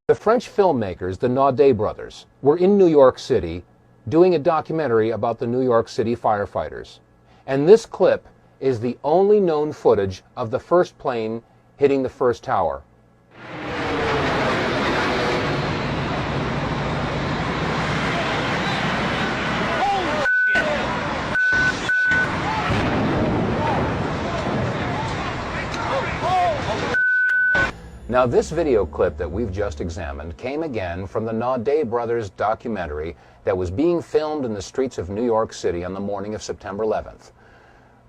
The French filmmakers, the Naudet brothers, were in New York City doing a documentary about the New York City firefighters. And this clip is the only known footage of the first plane hitting the first tower. Now, this video clip that we've just examined came again from the Naudet brothers documentary that was being filmed in the streets of New York City on the morning of September 11th.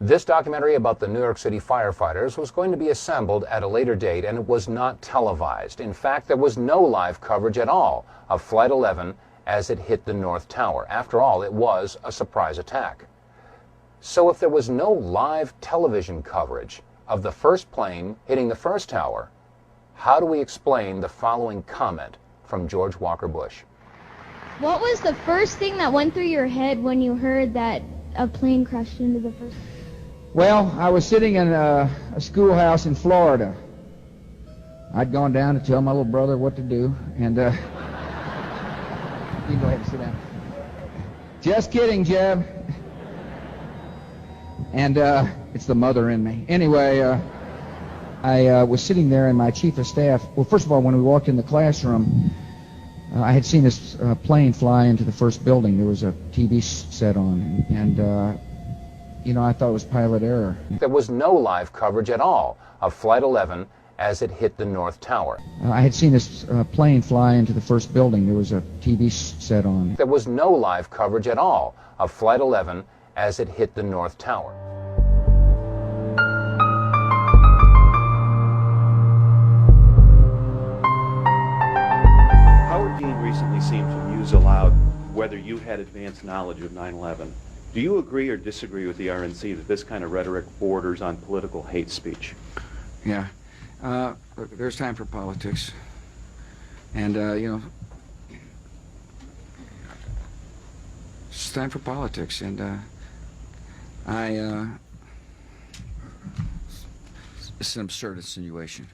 This documentary about the New York City firefighters was going to be assembled at a later date, and it was not televised. In fact, there was no live coverage at all of Flight 11 as it hit the North Tower. After all, it was a surprise attack. So if there was no live television coverage of the first plane hitting the first tower, how do we explain the following comment from George Walker Bush? What was the first thing that went through your head when you heard that a plane crashed into the first? Well, I was sitting in a schoolhouse in Florida. I'd gone down to tell my little brother what to do, and you can go ahead and sit down. Just kidding, Jeb. And it's the mother in me. Anyway, I was sitting there, and my chief of staff, well, first of all, when we walked in the classroom, I had seen this plane fly into the first building. There was a TV set on, and you know, I thought it was pilot error. There was no live coverage at all of Flight 11 as it hit the North Tower. I had seen this plane fly into the first building. There was a TV set on. There was no live coverage at all of Flight 11 as it hit the North Tower. Recently seemed to muse aloud whether you had advanced knowledge of 9/11. Do you agree or disagree with the RNC that this kind of rhetoric borders on political hate speech? Yeah. Look, there's time for politics. And, you know, it's time for politics. And it's an absurd insinuation.